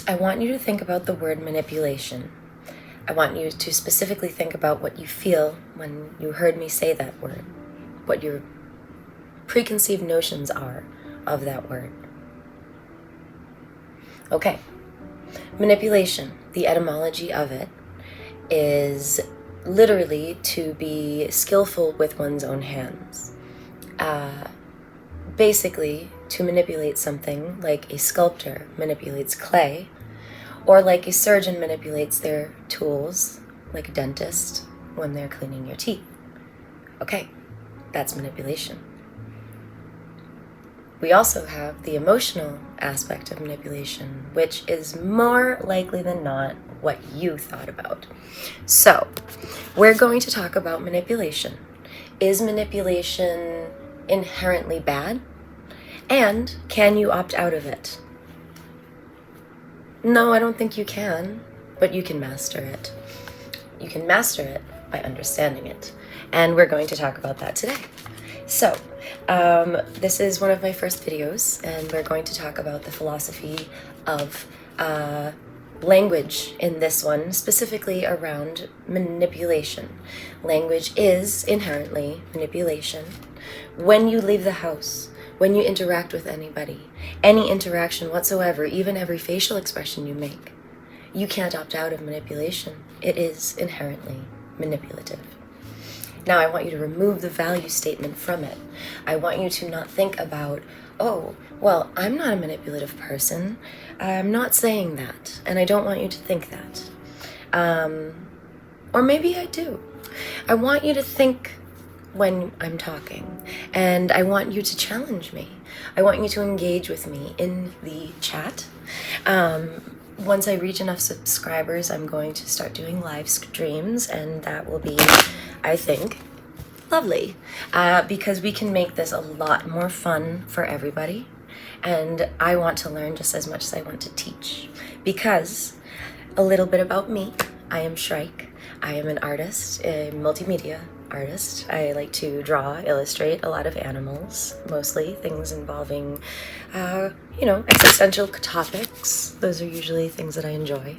I want you to think about the word manipulation. I want you to specifically think about what you feel when you heard me say that word, what your preconceived notions are of that word. Okay. Manipulation, the etymology of it, is literally to be skillful with one's own hands. Basically, to manipulate something like a sculptor manipulates clay, or like a surgeon manipulates their tools, like a dentist, when they're cleaning your teeth. Okay, that's manipulation. We also have the emotional aspect of manipulation, which is more likely than not what you thought about. So, we're going to talk about manipulation. Is manipulation inherently bad? And can you opt out of it? No, I don't think you can, but you can master it. You can master it by understanding it. And we're going to talk about that today. So, this is one of my first videos, and we're going to talk about the philosophy of language in this one, specifically around manipulation. Language is inherently manipulation. When you leave the house, when you interact with anybody, any interaction whatsoever, even every facial expression you make, you can't opt out of manipulation. It is inherently manipulative. Now, I want you to remove the value statement from it. I want you to not think about, oh, well, I'm not a manipulative person. I'm not saying that, and I don't want you to think that. Or maybe I do. I want you to think when I'm talking, and I want you to challenge me. I want you to engage with me in the chat. Once I reach enough subscribers, I'm going to start doing live streams, and that will be, I think, lovely, because we can make this a lot more fun for everybody, and I want to learn just as much as I want to teach. Because, a little bit about me, I am Shrike. I am an artist, a multimedia artist. I like to draw, illustrate a lot of animals, mostly things involving, existential topics. Those are usually things that I enjoy.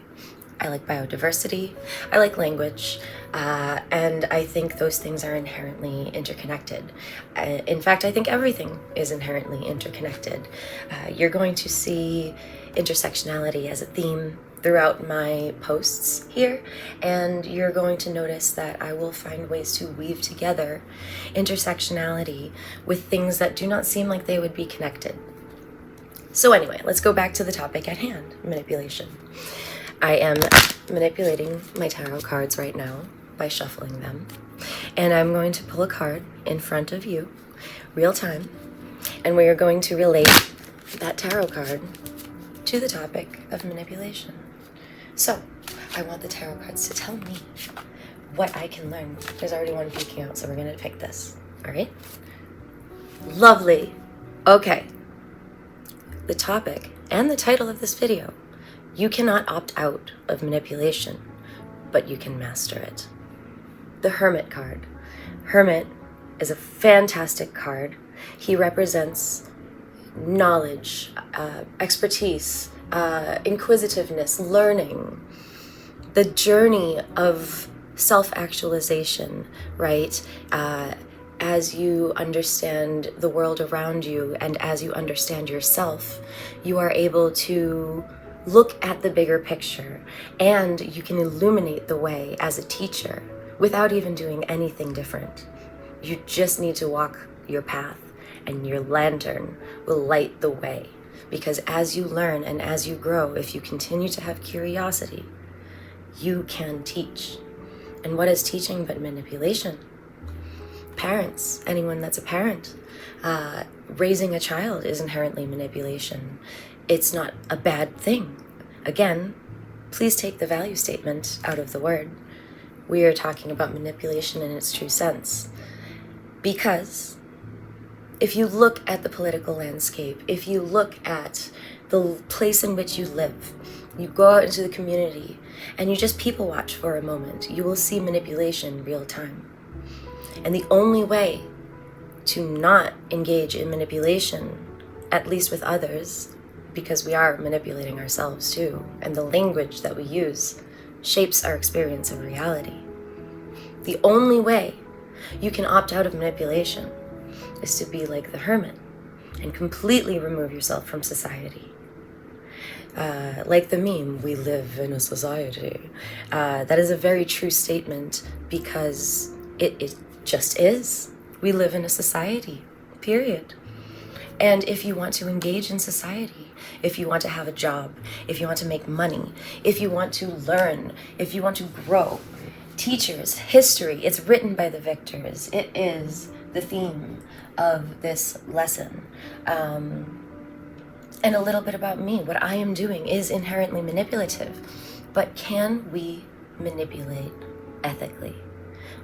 I like biodiversity, I like language, and I think those things are inherently interconnected. In fact, I think everything is inherently interconnected. You're going to see intersectionality as a theme throughout my posts here, and you're going to notice that I will find ways to weave together intersectionality with things that do not seem like they would be connected. So anyway, let's go back to the topic at hand, manipulation. I am manipulating my tarot cards right now by shuffling them, and I'm going to pull a card in front of you, real time, and we are going to relate that tarot card to the topic of manipulation. So, I want the tarot cards to tell me what I can learn. There's already one peeking out, so we're going to pick this. All right? Lovely. Okay. The topic and the title of this video: you cannot opt out of manipulation, but you can master it. The Hermit card. Hermit is a fantastic card. He represents knowledge, expertise, inquisitiveness, learning, the journey of self-actualization, right? As you understand the world around you and as you understand yourself, you are able to look at the bigger picture, and you can illuminate the way as a teacher without even doing anything different. You just need to walk your path, and your lantern will light the way. Because as you learn and as you grow, if you continue to have curiosity, you can teach. And what is teaching but manipulation? Parents, anyone that's a parent, raising a child is inherently manipulation. It's not a bad thing. Again, please take the value statement out of the word. We are talking about manipulation in its true sense. Because if you look at the political landscape, if you look at the place in which you live, you go out into the community and you just people watch for a moment, you will see manipulation real time. And the only way to not engage in manipulation, at least with others, because we are manipulating ourselves too, and the language that we use shapes our experience of reality. The only way you can opt out of manipulation is to be like the hermit and completely remove yourself from society. Like the meme, we live in a society. That is a very true statement because it just is. We live in a society, period. And if you want to engage in society, if you want to have a job, if you want to make money, if you want to learn, if you want to grow, teachers, history, it's written by the victors. It is the theme of this lesson. And a little bit about me. What I am doing is inherently manipulative, but can we manipulate ethically?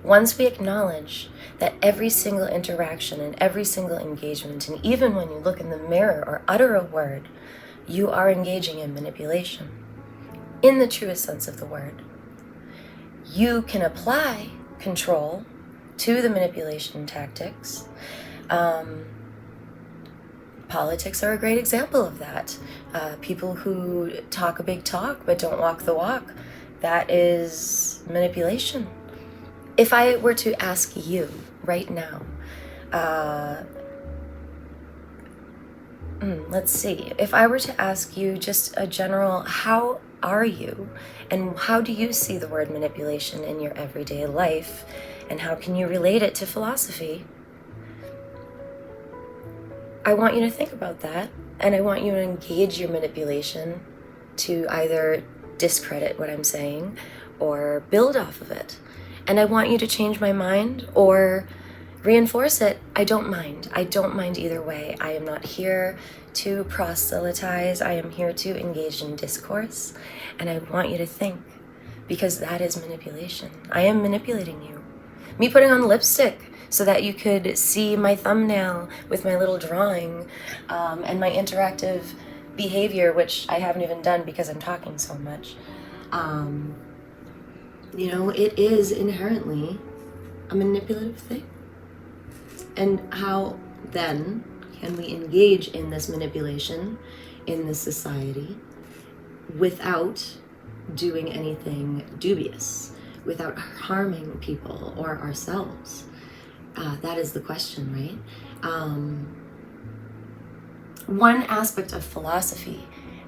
Once we acknowledge that every single interaction and every single engagement, and even when you look in the mirror or utter a word, you are engaging in manipulation, in the truest sense of the word. You can apply control to the manipulation tactics. Politics are a great example of that. People who talk a big talk but don't walk the walk, that is manipulation. If I were to ask you right now, let's see, if I were to ask you just a general, how are you? And how do you see the word manipulation in your everyday life? And how can you relate it to philosophy? I want you to think about that, and I want you to engage your manipulation to either discredit what I'm saying or build off of it. And I want you to change my mind or reinforce it. I don't mind. I don't mind either way. I am not here to proselytize. I am here to engage in discourse, and I want you to think, because that is manipulation. I am manipulating you. Me putting on lipstick so that you could see my thumbnail with my little drawing and my interactive behavior, which I haven't even done because I'm talking so much. It is inherently a manipulative thing. And how then can we engage in this manipulation in this society without doing anything dubious, without harming people or ourselves? That is the question, right? One aspect of philosophy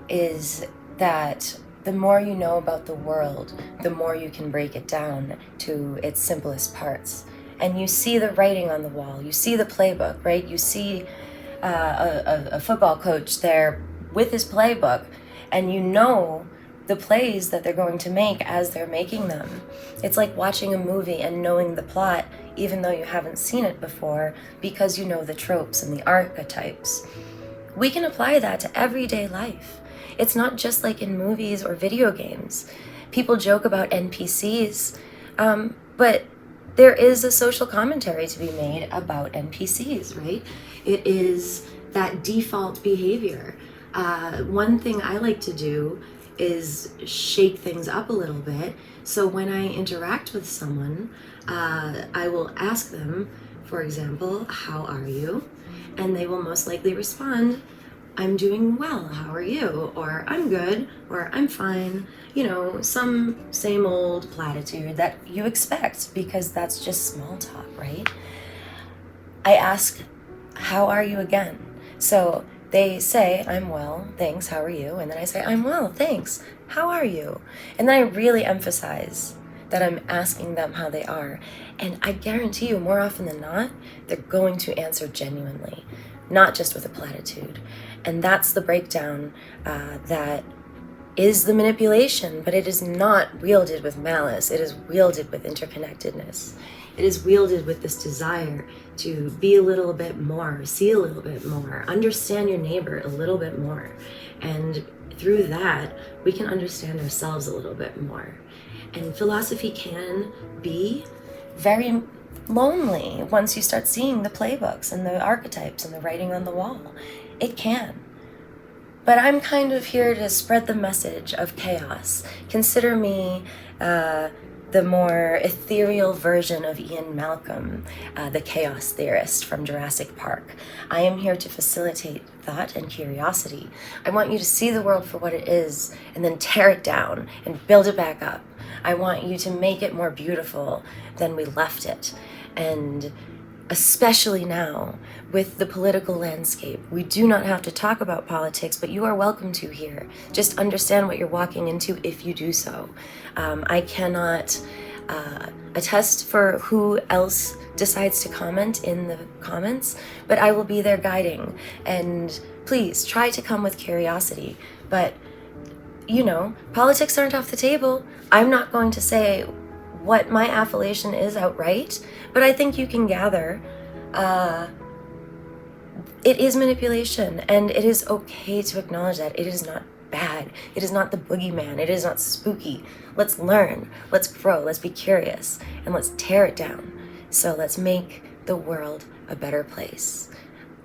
is that the more you know about the world, the more you can break it down to its simplest parts. And you see the writing on the wall, you see the playbook, right? You see a football coach there with his playbook, and you know the plays that they're going to make as they're making them. It's like watching a movie and knowing the plot, even though you haven't seen it before, because you know the tropes and the archetypes. We can apply that to everyday life. It's not just like in movies or video games. People joke about NPCs, but there is a social commentary to be made about NPCs, right? It is that default behavior. One thing I like to do is shake things up a little bit. So when I interact with someone, I will ask them, for example, how are you? And they will most likely respond, I'm doing well, how are you? Or I'm good, or I'm fine. Some same old platitude that you expect because that's just small talk, right? I ask, how are you again? So they say, I'm well, thanks, how are you? And then I say, I'm well, thanks, how are you? And then I really emphasize that I'm asking them how they are. And I guarantee you, more often than not, they're going to answer genuinely, not just with a platitude. And that's the breakdown that is the manipulation, but it is not wielded with malice. It is wielded with interconnectedness. It is wielded with this desire to be a little bit more, see a little bit more, understand your neighbor a little bit more. And through that, we can understand ourselves a little bit more. And philosophy can be very lonely once you start seeing the playbooks and the archetypes and the writing on the wall. It can. But I'm kind of here to spread the message of chaos. Consider me the the more ethereal version of Ian Malcolm, the chaos theorist from Jurassic Park. I am here to facilitate thought and curiosity. I want you to see the world for what it is and then tear it down and build it back up. I want you to make it more beautiful than we left it. And especially now with the political landscape, we do not have to talk about politics, but you are welcome to here. Just understand what you're walking into if you do so. I cannot attest for who else decides to comment in the comments, but I will be there guiding. And please try to come with curiosity. But, you know, politics aren't off the table. I'm not going to say what my affiliation is outright, but I think you can gather it is manipulation, and it is okay to acknowledge that. It is not bad. It is not the boogeyman. It is not spooky. Let's learn, let's grow, let's be curious, and let's tear it down. So let's make the world a better place.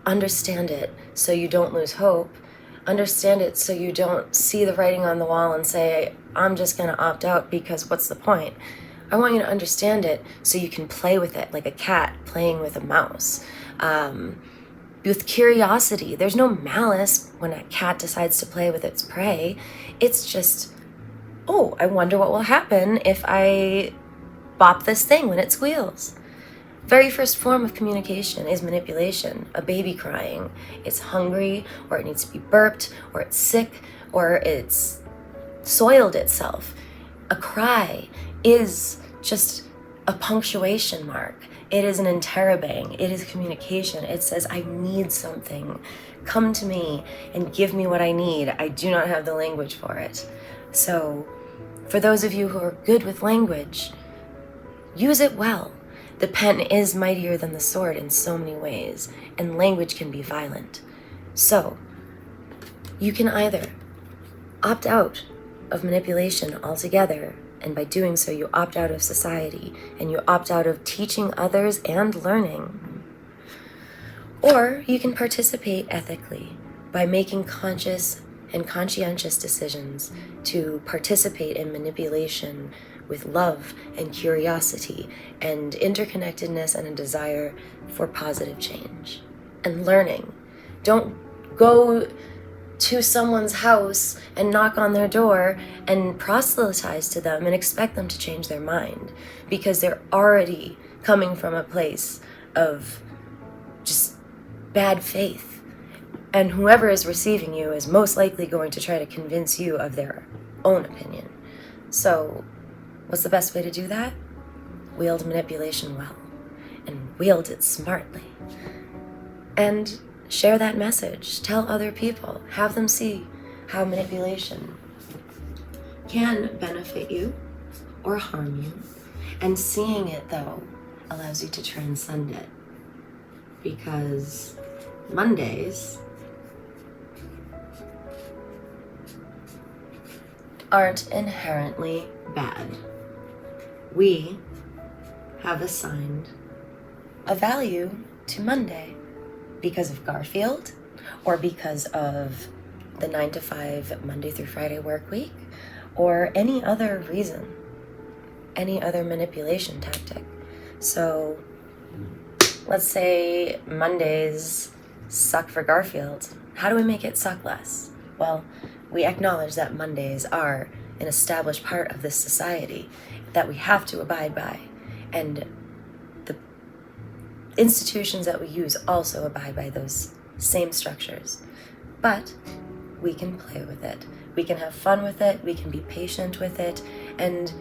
Understand it so you don't lose hope. Understand it so you don't see the writing on the wall and say, I'm just gonna opt out because what's the point? I want you to understand it so you can play with it like a cat playing with a mouse. With curiosity, there's no malice when a cat decides to play with its prey. It's just, oh, I wonder what will happen if I bop this thing when it squeals. Very first form of communication is manipulation. A baby crying. It's hungry, or it needs to be burped, or it's sick, or it's soiled itself. A cry is just a punctuation mark. It is an interrobang. It is communication. It says, I need something. Come to me and give me what I need. I do not have the language for it. So, for those of you who are good with language, use it well. The pen is mightier than the sword in so many ways, and language can be violent. So, you can either opt out of manipulation altogether, and by doing so you opt out of society, and you opt out of teaching others and learning. Or you can participate ethically by making conscious and conscientious decisions to participate in manipulation with love and curiosity and interconnectedness and a desire for positive change. And learning. Don't go to someone's house and knock on their door and proselytize to them and expect them to change their mind, because they're already coming from a place of just bad faith. And whoever is receiving you is most likely going to try to convince you of their own opinion. So, what's the best way to do that? Wield manipulation well, and wield it smartly. And share that message. Tell other people. Have them see how manipulation can benefit you or harm you. And seeing it, though, allows you to transcend it. Because Mondays aren't inherently bad. We have assigned a value to Monday because of Garfield, or because of the 9 to 5 Monday through Friday work week, or any other reason, any other manipulation tactic. So let's say Mondays suck for Garfield. How do we make it suck less? Well, we acknowledge that Mondays are an established part of this society that we have to abide by, and the institutions that we use also abide by those same structures. But we can play with it. We can have fun with it. We can be patient with it and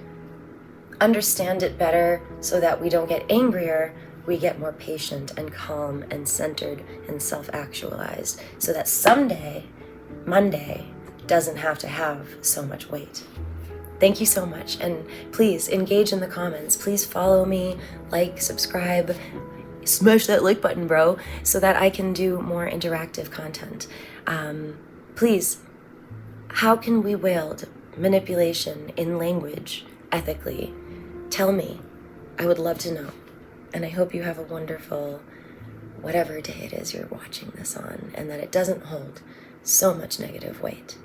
understand it better so that we don't get angrier. We get more patient and calm and centered and self-actualized, so that someday, Monday, doesn't have to have so much weight. Thank you so much, and please engage in the comments. Please follow me, like, subscribe, smash that like button, bro, so that I can do more interactive content. Please, how can we wield manipulation in language ethically? Tell me. I would love to know. And I hope you have a wonderful whatever day it is you're watching this on, and that it doesn't hold so much negative weight.